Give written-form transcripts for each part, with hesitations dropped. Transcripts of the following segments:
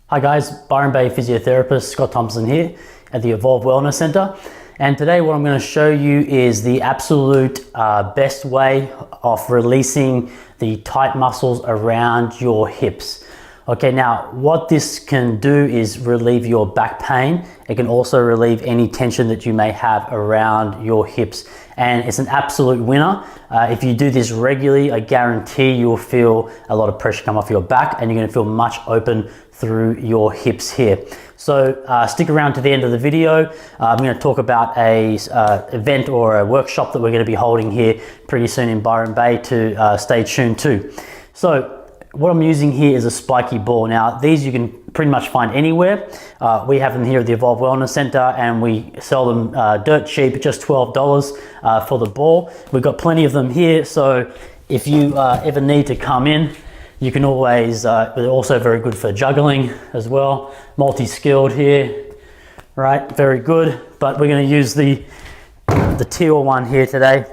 Hi guys, Byron Physiotherapist, Scott Thomson here at the Evolve Wellness Center. And today what I'm going to show you is the absolute best way of releasing the tight muscles around your hips. Okay, now what this can do is relieve your back pain. It can also relieve any tension that you may have around your hips. And it's an absolute winner. If you do this regularly, I guarantee you'll feel a lot of pressure come off your back and you're gonna feel much open through your hips here. So stick around to the end of the video. I'm gonna talk about a event or a workshop that we're gonna be holding here pretty soon in Byron Bay to stay tuned to. So what I'm using here is a spiky ball. Now these you can pretty much find anywhere. We have them here at the Evolve Wellness Center and we sell them dirt cheap, just $12 for the ball. We've got plenty of them here, so if you ever need to come in, you can always, they're also very good for juggling as well. Multi-skilled here, right? Very good, but we're gonna use the teal one here today.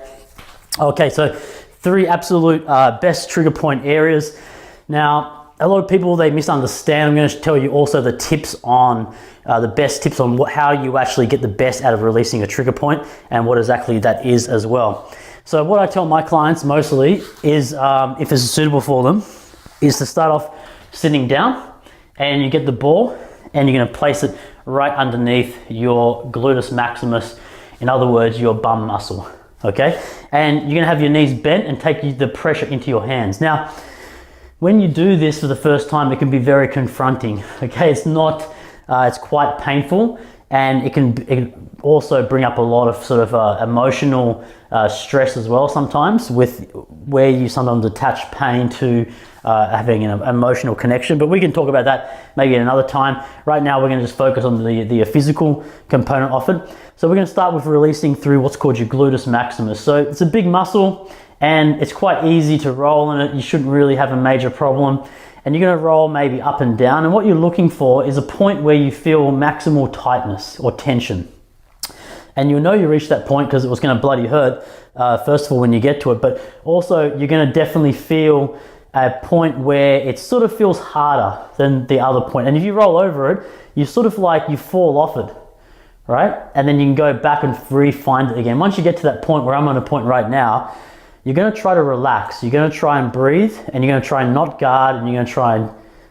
Okay, so 3 absolute best trigger point areas. Now, a lot of people, they misunderstand. I'm going to tell you also the tips on, the best tips on how you actually get the best out of releasing a trigger point and what exactly that is as well. So what I tell my clients mostly is, if it's suitable for them, is to start off sitting down and you get the ball and you're going to place it right underneath your gluteus maximus. In other words, your bum muscle, okay? And you're going to have your knees bent and take the pressure into your hands. Now, when you do this for the first time, it can be very confronting, okay? It's not, it's quite painful, and it can also bring up a lot of sort of emotional stress as well sometimes, with where you sometimes attach pain to having an emotional connection, but we can talk about that maybe at another time. Right now we're going to just focus on the physical component of it. So we're going to start with releasing through what's called your gluteus maximus. So it's a big muscle and it's quite easy to roll in it. You shouldn't really have a major problem. And you're going to roll maybe up and down, and what you're looking for is a point where you feel maximal tightness or tension. And you'll know you reached that point because it was going to bloody hurt, first of all, when you get to it, but also you're going to definitely feel a point where it sort of feels harder than the other point. And if you roll over it, you sort of like you fall off it, right? And then you can go back and re-find it again. Once you get to that point where I'm on a point right now, you're going to try to relax. You're going to try and breathe, and you're going to try and not guard, and you're going to try and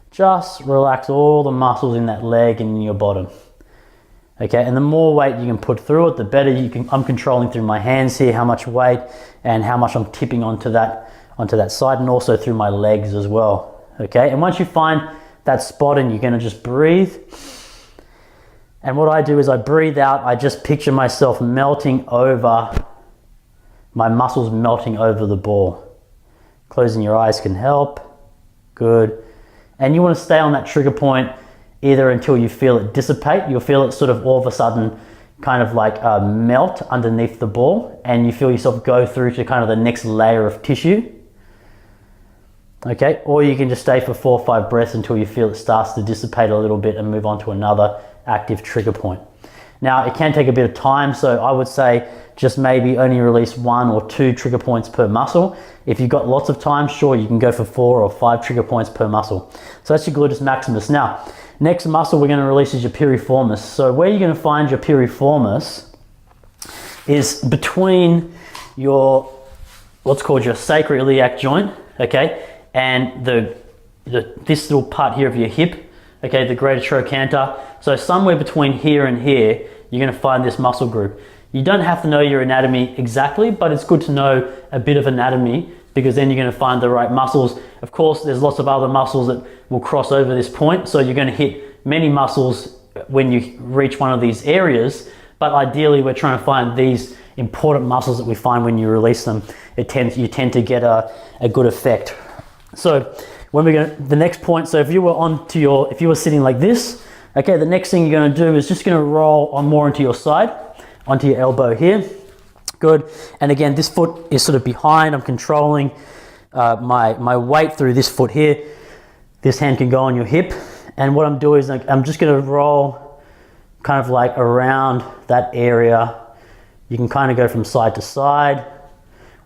just relax all the muscles in that leg and in your bottom. Okay, and the more weight you can put through it, the better you can. I'm controlling through my hands here how much weight and how much I'm tipping onto that side, and also through my legs as well. Okay, and once you find that spot, and you're going to just breathe. And what I do is I breathe out. I just picture myself melting over, my muscles melting over the ball. Closing your eyes can help. Good. And you want to stay on that trigger point either until you feel it dissipate. You'll feel it sort of all of a sudden kind of like melt underneath the ball, and you feel yourself go through to kind of the next layer of tissue. Okay, or you can just stay for 4 or 5 breaths until you feel it starts to dissipate a little bit and move on to another active trigger point. Now, it can take a bit of time, so I would say just maybe only release 1 or 2 trigger points per muscle. If you've got lots of time, sure, you can go for 4 or 5 trigger points per muscle. So that's your gluteus maximus. Now, next muscle we're going to release is your piriformis. So where you're going to find your piriformis is between your, what's called your sacroiliac joint, okay, and this little part here of your hip, okay, the greater trochanter. So somewhere between here and here, you're going to find this muscle group. You don't have to know your anatomy exactly, but it's good to know a bit of anatomy, because then you're going to find the right muscles. Of course, there's lots of other muscles that will cross over this point, so you're going to hit many muscles when you reach one of these areas, but ideally we're trying to find these important muscles that we find when you release them. You tend to get a good effect. So when we're going to, the next point, so if you were sitting like this, okay, the next thing you're going to do is just going to roll on more into your side, onto your elbow here. Good. And again, this foot is sort of behind. I'm controlling my weight through this foot here. This hand can go on your hip. And what I'm doing is I'm just going to roll kind of like around that area. You can kind of go from side to side,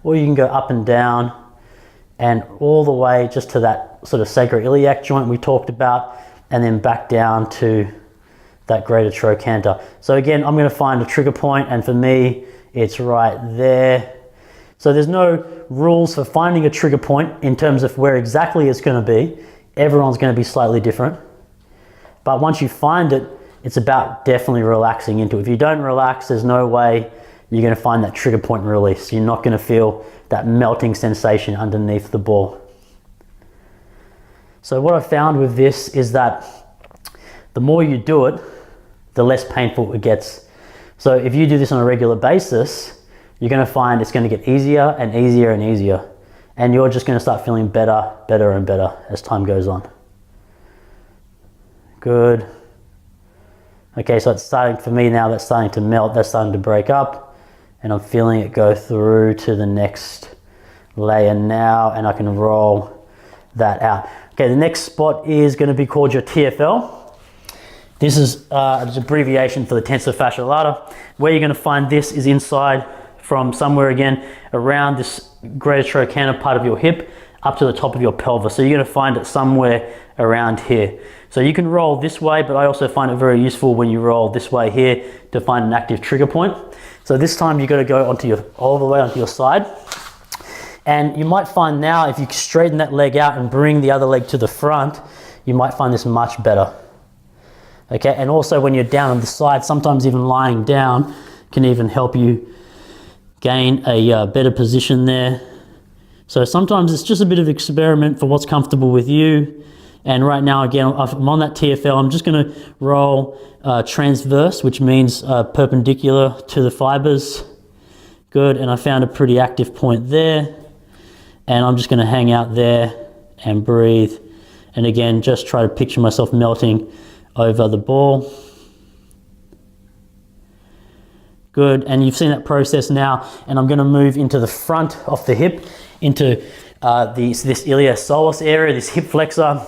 or you can go up and down and all the way just to that sort of sacroiliac joint we talked about. and then back down to that greater trochanter. So again, I'm going to find a trigger point, and for me, it's right there. So there's no rules for finding a trigger point in terms of where exactly it's going to be. Everyone's going to be slightly different. But once you find it, it's about definitely relaxing into it. If you don't relax, there's no way you're going to find that trigger point and release. You're not going to feel that melting sensation underneath the ball. So what I found with this is that the more you do it, the less painful it gets. So if you do this on a regular basis, you're going to find it's going to get easier and easier and easier. And you're just going to start feeling better, better and better as time goes on. Good. Okay, so it's starting, for me now, that's starting to melt, that's starting to break up, and I'm feeling it go through to the next layer now, and I can roll that out. Okay, the next spot is going to be called your TFL. This is an abbreviation for the tensor fasciae lata. Where you're going to find this is inside from somewhere again around this greater trochanter part of your hip up to the top of your pelvis. So you're going to find it somewhere around here. So you can roll this way, but I also find it very useful when you roll this way here to find an active trigger point. So this time you've got to go all the way onto your side. And you might find now if you straighten that leg out and bring the other leg to the front, you might find this much better. Okay, and also when you're down on the side, sometimes even lying down can even help you gain a better position there. So sometimes it's just a bit of experiment for what's comfortable with you. And right now, again, I'm on that TFL. I'm just going to roll transverse, which means perpendicular to the fibers. Good, and I found a pretty active point there. And I'm just going to hang out there and breathe. And again, just try to picture myself melting over the ball. Good, and you've seen that process now, and I'm going to move into the front of the hip, into this iliopsoas area, this hip flexor,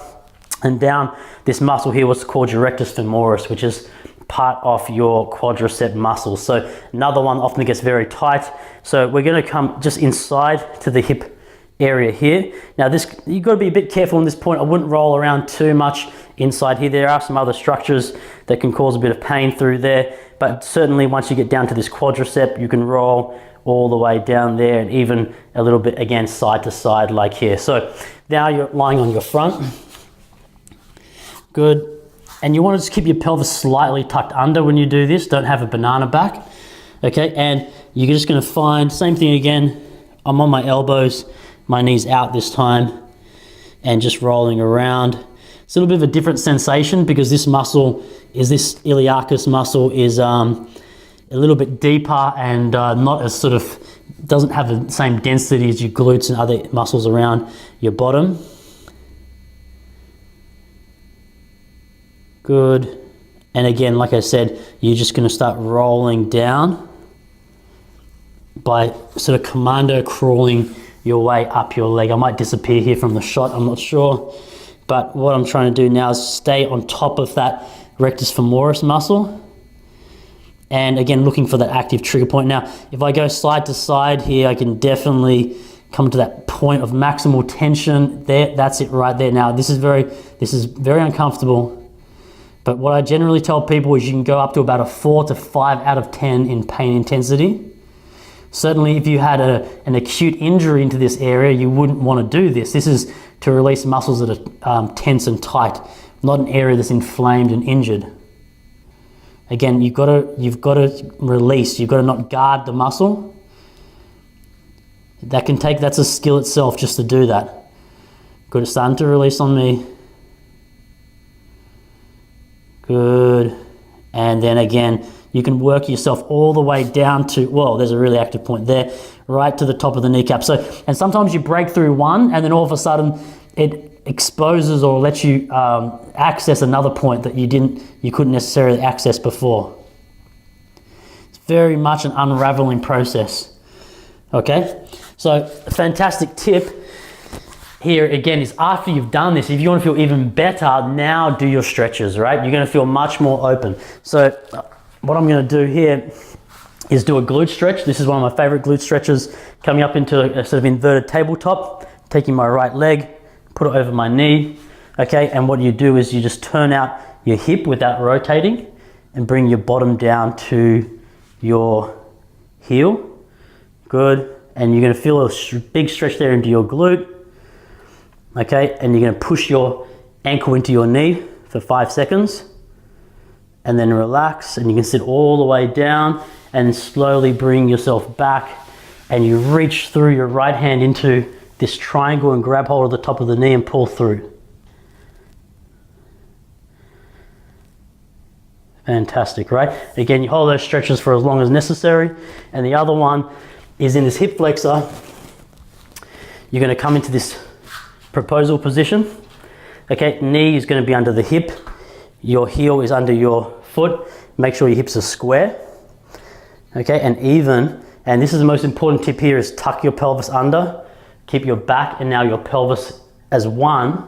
and down this muscle here, what's called your rectus femoris, which is part of your quadricep muscle. So another one often gets very tight. So we're going to come just inside to the hip area here. Now this, you've got to be a bit careful on this point. I wouldn't roll around too much inside here. There are some other structures that can cause a bit of pain through there, but certainly once you get down to this quadricep, you can roll all the way down there and even a little bit again side to side like here. So now you're lying on your front. Good. And you want to just keep your pelvis slightly tucked under when you do this. Don't have a banana back. Okay, and you're just going to find, same thing again, I'm on my elbows, my knees out this time, and just rolling around. It's a little bit of a different sensation because this muscle is, this iliacus muscle is a little bit deeper and not as sort of, doesn't have the same density as your glutes and other muscles around your bottom. Good. And again, like I said, you're just going to start rolling down by sort of commando crawling your way up your leg. I might disappear here from the shot, I'm not sure. But what I'm trying to do now is stay on top of that rectus femoris muscle. And again, looking for that active trigger point. Now, if I go side to side here, I can definitely come to that point of maximal tension there. That's it right there. Now, this is very uncomfortable. But what I generally tell people is you can go up to about a 4 to 5 out of 10 in pain intensity. Certainly if you had an acute injury into this area, you wouldn't want to do this. This is to release muscles that are tense and tight, not an area that's inflamed and injured. Again, you've got to release, you've got to not guard the muscle. That's a skill itself just to do that. Good, it's starting to release on me. Good, and then again, you can work yourself all the way down to, well, there's a really active point there, right to the top of the kneecap. So, and sometimes you break through one and then all of a sudden it exposes or lets you access another point that you couldn't necessarily access before. It's very much an unraveling process. Okay, so a fantastic tip here again is after you've done this, if you want to feel even better, now do your stretches, right? You're going to feel much more open. So what I'm going to do here is do a glute stretch. This is one of my favorite glute stretches, coming up into a sort of inverted tabletop, taking my right leg, put it over my knee. Okay, and what you do is you just turn out your hip without rotating and bring your bottom down to your heel. Good, and you're gonna feel a big stretch there into your glute. Okay, and you're gonna push your ankle into your knee for 5 seconds and then relax, and you can sit all the way down and slowly bring yourself back, and you reach through your right hand into this triangle and grab hold of the top of the knee and pull through. Fantastic, right? Again, you hold those stretches for as long as necessary. And the other one is in this hip flexor. You're gonna come into this proposal position. Okay, knee is gonna be under the hip. Your heel is under your foot. Make sure your hips are square. Okay, and even, and this is the most important tip here, is tuck your pelvis under. Keep your back and now your pelvis as one,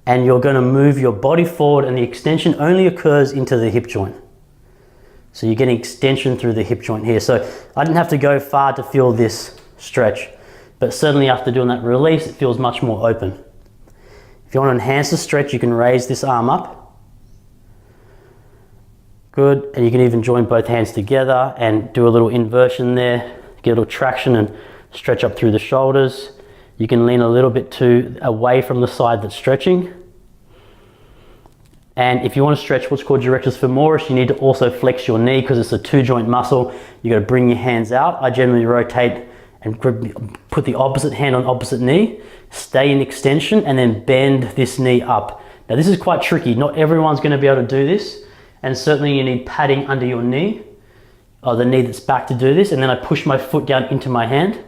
and you're gonna move your body forward, and the extension only occurs into the hip joint. So you're getting extension through the hip joint here. So I didn't have to go far to feel this stretch, but certainly after doing that release, it feels much more open. If you want to enhance the stretch, you can raise this arm up. Good, and you can even join both hands together and do a little inversion there, get a little traction and stretch up through the shoulders. You can lean a little bit away from the side that's stretching. And if you want to stretch what's called your rectus femoris, you need to also flex your knee because it's a 2-joint muscle. You got to bring your hands out. I generally rotate and put the opposite hand on opposite knee, stay in extension, and then bend this knee up. Now this is quite tricky. Not everyone's going to be able to do this, and certainly you need padding under your knee, or the knee that's back to do this. And then I push my foot down into my hand,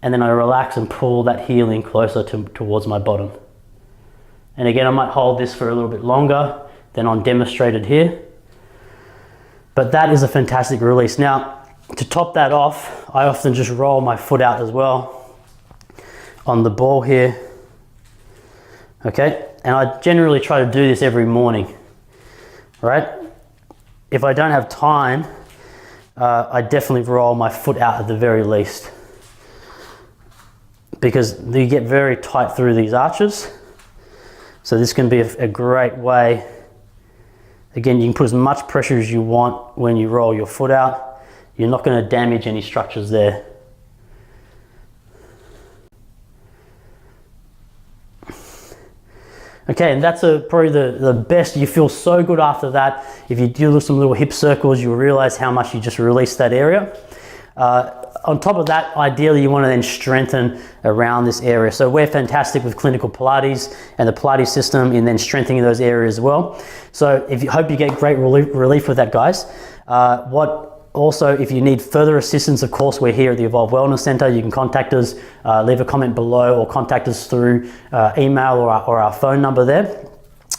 and then I relax and pull that heel in closer towards my bottom. And again, I might hold this for a little bit longer than on demonstrated here. But that is a fantastic release. Now, to top that off, I often just roll my foot out as well on the ball here. Okay, and I generally try to do this every morning, right? If I don't have time, I definitely roll my foot out at the very least, because you get very tight through these arches. So this can be a great way. Again, you can put as much pressure as you want when you roll your foot out. You're not going to damage any structures there. Okay, and that's probably the best. You feel so good after that. If you do some little hip circles, you'll realize how much you just released that area. On top of that, ideally you want to then strengthen around this area. So we're fantastic with clinical Pilates and the Pilates system in then strengthening those areas as well. So hope you get great relief with that, guys. Also, if you need further assistance, of course, we're here at the Evolve Wellness Center. You can contact us, leave a comment below, or contact us through email or our phone number there.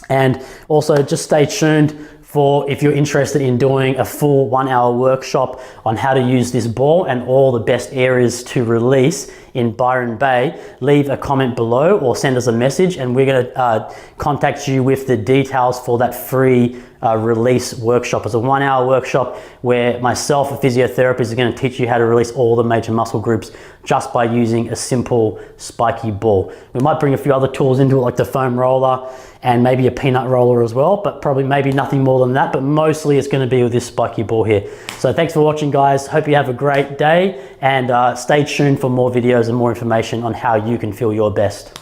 And also just stay tuned for if you're interested in doing a full 1-hour workshop on how to use this ball and all the best areas to release in Byron Bay. Leave a comment below or send us a message, and we're going to contact you with the details for that free release workshop. It's a 1-hour workshop where myself, a physiotherapist, is going to teach you how to release all the major muscle groups just by using a simple spiky ball. We might bring a few other tools into it, like the foam roller and maybe a peanut roller as well, but probably maybe nothing more than that. But mostly it's going to be with this spiky ball here. So thanks for watching, guys. Hope you have a great day, and stay tuned for more videos and more information on how you can feel your best.